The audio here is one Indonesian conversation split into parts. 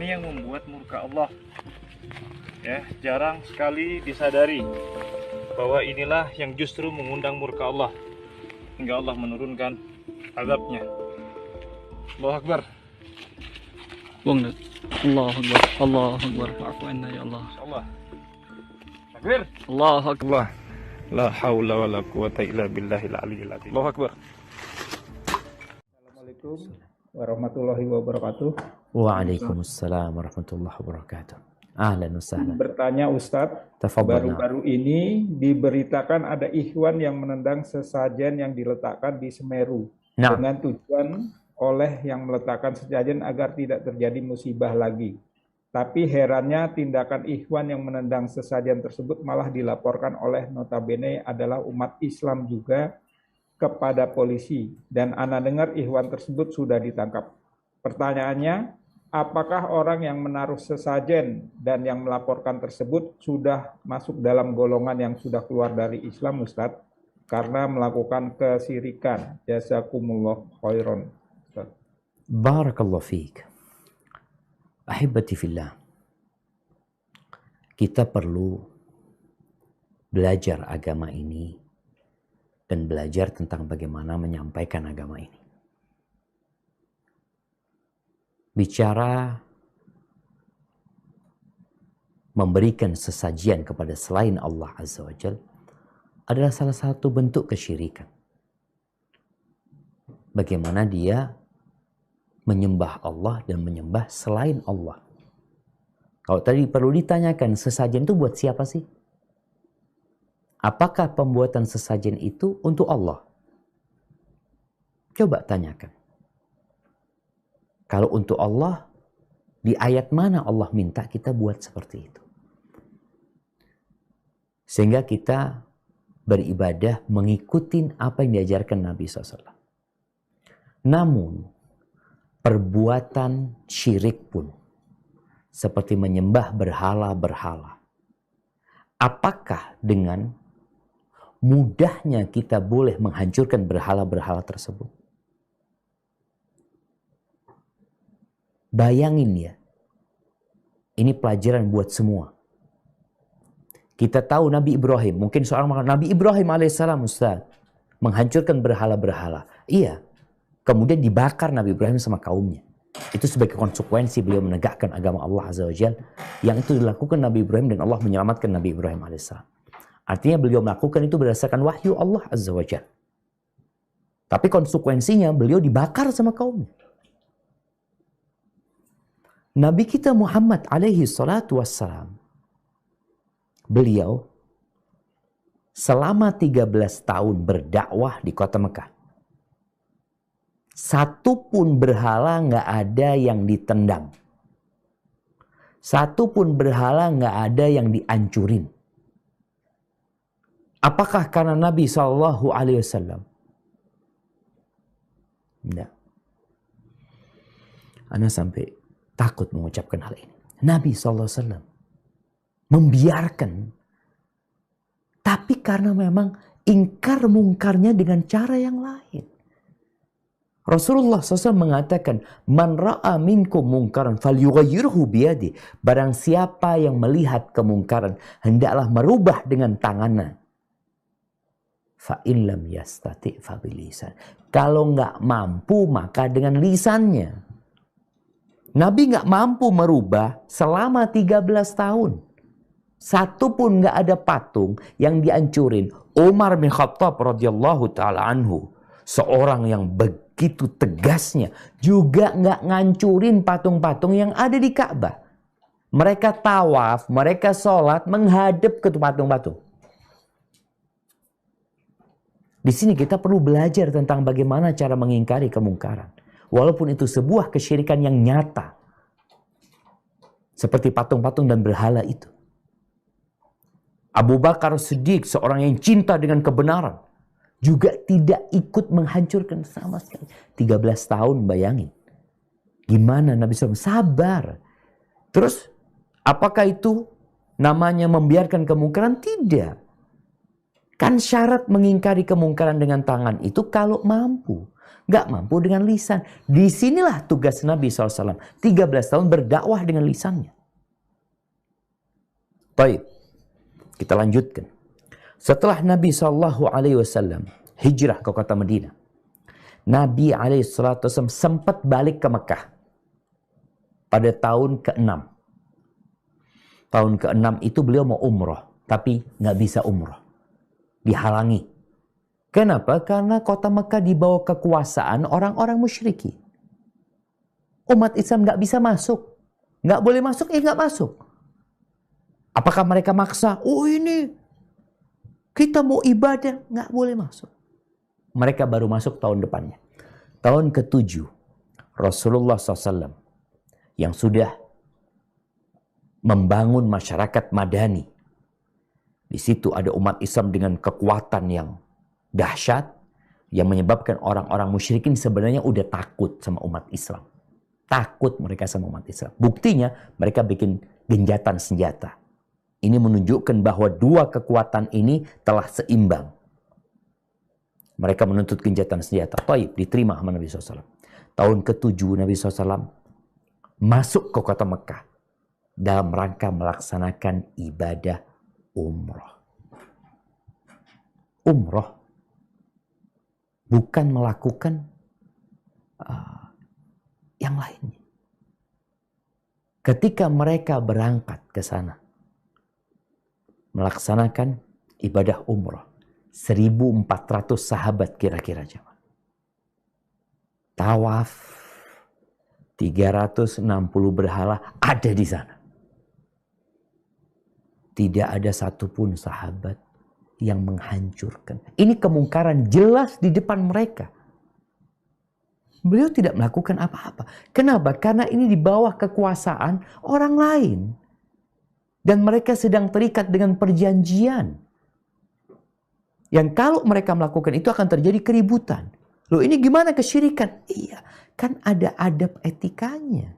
Ini yang membuat murka Allah. Ya, jarang sekali disadari bahwa inilah yang justru mengundang murka Allah hingga Allah menurunkan azabnya. Allahu Akbar. Bang, Allahu Akbar, Allahu Akbar, fa'fu anna ya Allah. Allah. Takbir. Allahu Akbar. La haula wala quwata illa billahil aliyil azim. Allahu Akbar. Assalamualaikum warahmatullahi wabarakatuh. Waalaikumsalam warahmatullahi wabarakatuh. Ahlan wa sahlan. Bertanya Ustadz, Tafadhal. baru-baru ini diberitakan ada ikhwan yang menendang sesajen yang diletakkan di Semeru Nah, dengan tujuan oleh yang meletakkan sesajen agar tidak terjadi musibah lagi. Tapi herannya tindakan ikhwan yang menendang sesajen tersebut malah dilaporkan oleh notabene adalah umat Islam juga kepada polisi, dan ana dengar ikhwan tersebut sudah ditangkap. Pertanyaannya, apakah orang yang menaruh sesajen dan yang melaporkan tersebut sudah masuk dalam golongan yang sudah keluar dari Islam, Ustadz, karena melakukan kesyirikan? Jazakumullah khairan. Ustadz. barakallahu fiik. Ahibati fillah. Kita perlu belajar agama ini dan belajar tentang bagaimana menyampaikan agama ini. Bicara memberikan sesajian kepada selain Allah Azza wa Jalla adalah salah satu bentuk kesyirikan. Bagaimana dia menyembah Allah dan menyembah selain Allah. Kalau tadi perlu ditanyakan, sesajen itu buat siapa sih? Apakah pembuatan sesajen itu untuk Allah? Coba tanyakan. Kalau untuk Allah, di ayat mana Allah minta kita buat seperti itu? Sehingga kita beribadah mengikuti apa yang diajarkan Nabi SAW. Namun, perbuatan syirik pun, seperti menyembah berhala-berhala, apakah dengan mudahnya kita boleh menghancurkan berhala-berhala tersebut? Bayangin ya, ini pelajaran buat semua. Kita tahu Nabi Ibrahim, mungkin seorang mengatakan Nabi Ibrahim alaihissalam Ustaz menghancurkan berhala-berhala. Iya, kemudian dibakar Nabi Ibrahim sama kaumnya. Itu sebagai konsekuensi beliau menegakkan agama Allah Azza wa Jalla, yang itu dilakukan Nabi Ibrahim dan Allah menyelamatkan Nabi Ibrahim alaihissalam. Artinya beliau melakukan itu berdasarkan wahyu Allah Azza wa Jalla. Tapi konsekuensinya beliau dibakar sama kaumnya. Nabi kita Muhammad alaihi salatu wassalam, beliau selama 13 tahun berdakwah di kota Mekah. Satu pun berhala nggak ada yang ditendang. Satu pun berhala nggak ada yang dihancurin. Apakah karena Nabi SAW? Tidak. Ana sampai takut mengucapkan hal ini. Nabi SAW membiarkan, tapi karena memang ingkar mungkarnya dengan cara yang lain. Rasulullah SAW mengatakan, Man ra'a minkum mungkaran falyughayyirhu biyadi. Barang siapa yang melihat kemungkaran, hendaklah merubah dengan tangannya. Fa in lam yastati fa bilisan. Kalau nggak mampu, maka dengan lisannya. Nabi nggak mampu merubah selama 13 tahun. Satu pun nggak ada patung yang dihancurin. Umar bin Khattab radhiyallahu taala anhu, seorang yang begitu tegasnya, juga nggak ngancurin patung-patung yang ada di Ka'bah. Mereka tawaf, mereka sholat menghadap ke patung-patung. Di sini kita perlu belajar tentang bagaimana cara mengingkari kemungkaran. Walaupun itu sebuah kesyirikan yang nyata. Seperti patung-patung dan berhala itu. Abu Bakar Siddiq, seorang yang cinta dengan kebenaran, juga tidak ikut menghancurkan sama sekali. 13 tahun, bayangin. Gimana Nabi SAW? Sabar. Terus, apakah itu namanya membiarkan kemungkaran? Tidak. Kan syarat mengingkari kemungkaran dengan tangan itu kalau mampu. Nggak mampu dengan lisan. Disinilah tugas Nabi SAW. 13 tahun berdakwah dengan lisannya. Baik, kita lanjutkan. Setelah Nabi SAW hijrah ke kota Madinah, Nabi SAW sempat balik ke Mekah pada tahun ke-6. Tahun ke-6 itu beliau mau umroh, tapi nggak bisa umroh. Dihalangi. Kenapa? Karena kota Mekah di bawah kekuasaan orang-orang musyriki. Umat Islam nggak bisa masuk. Nggak boleh masuk, nggak masuk. Apakah mereka maksa? Oh ini, kita mau ibadah, nggak boleh masuk. Mereka baru masuk tahun depannya. Tahun ke-7, Rasulullah SAW yang sudah membangun masyarakat madani. Di situ ada umat Islam dengan kekuatan yang dahsyat yang menyebabkan orang-orang musyrikin sebenarnya udah takut sama umat Islam. Takut mereka sama umat Islam. Buktinya mereka bikin genjatan senjata. Ini menunjukkan bahwa dua kekuatan ini telah seimbang. Mereka menuntut genjatan senjata. Taib, diterima sama Nabi SAW. Tahun ke-7 Nabi SAW masuk ke kota Mekah dalam rangka melaksanakan ibadah umroh. Umroh. Bukan melakukan yang lainnya. Ketika mereka berangkat ke sana, melaksanakan ibadah umroh, 1.400 sahabat kira-kira jemaah. Tawaf, 360 berhala ada di sana. Tidak ada satupun sahabat yang menghancurkan. Ini kemungkaran jelas di depan mereka. Beliau tidak melakukan apa-apa. Kenapa? Karena ini di bawah kekuasaan orang lain. Dan mereka sedang terikat dengan perjanjian. Yang kalau mereka melakukan itu akan terjadi keributan. Loh ini gimana kesyirikan? Iya, kan ada adab etikanya.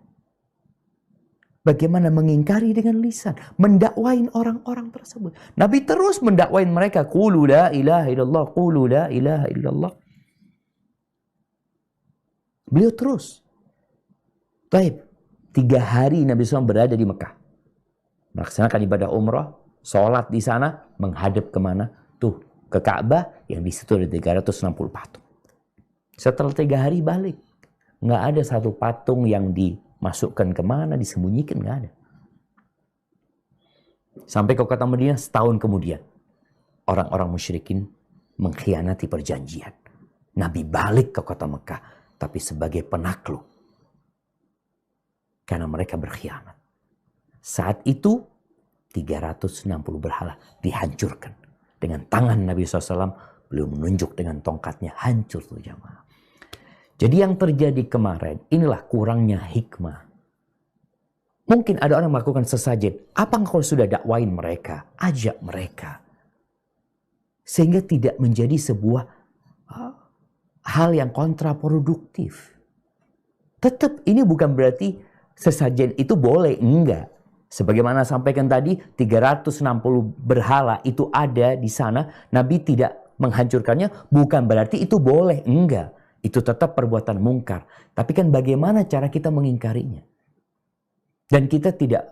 Bagaimana mengingkari dengan lisan. Mendakwain orang-orang tersebut. Nabi terus mendakwain mereka. Qulu la ilaha illallah. Qulu la ilaha illallah. Beliau terus. Baik. 3 hari Nabi SAW berada di Mekah. Melaksanakan ibadah umrah. Sholat di sana. Menghadap kemana? Tuh. Ke Ka'bah. Yang di situ ada 360 patung. Setelah 3 hari balik. Nggak ada satu patung yang dimasukkan kemana, disembunyikan, nggak ada. Sampai ke kota Madinah setahun kemudian. Orang-orang musyrikin mengkhianati perjanjian. Nabi balik ke kota Mekah. Tapi sebagai penakluk. Karena mereka berkhianat. Saat itu 360 berhala dihancurkan. Dengan tangan Nabi SAW beliau menunjuk dengan tongkatnya. Hancur tuh jamaah. Jadi yang terjadi kemarin, inilah kurangnya hikmah. Mungkin ada orang melakukan sesajen. Apa engkau sudah dakwain mereka? Ajak mereka. Sehingga tidak menjadi sebuah hal yang kontraproduktif. Tetap ini bukan berarti sesajen itu boleh. Enggak. Sebagaimana sampaikan tadi, 360 berhala itu ada di sana. Nabi tidak menghancurkannya. Bukan berarti itu boleh. Enggak. Itu tetap perbuatan mungkar. Tapi kan bagaimana cara kita mengingkarinya? Dan kita tidak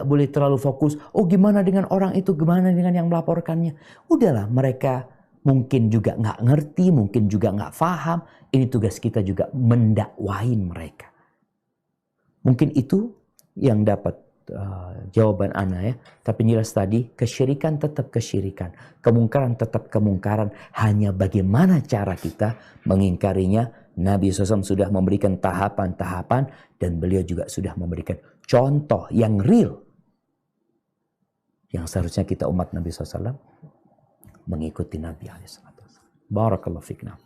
boleh terlalu fokus. Oh gimana dengan orang itu? Gimana dengan yang melaporkannya? Udahlah, mereka mungkin juga nggak ngerti. Mungkin juga nggak paham. Ini tugas kita juga mendakwain mereka. Mungkin itu yang dapat jawaban Ana ya. Tapi jelas tadi, kesyirikan tetap kesyirikan. Kemungkaran tetap kemungkaran. Hanya bagaimana cara kita mengingkarinya. Nabi SAW sudah memberikan tahapan-tahapan. Dan beliau juga sudah memberikan contoh yang real. Yang seharusnya kita umat Nabi SAW mengikuti Nabi SAW. Barakallahu fikna.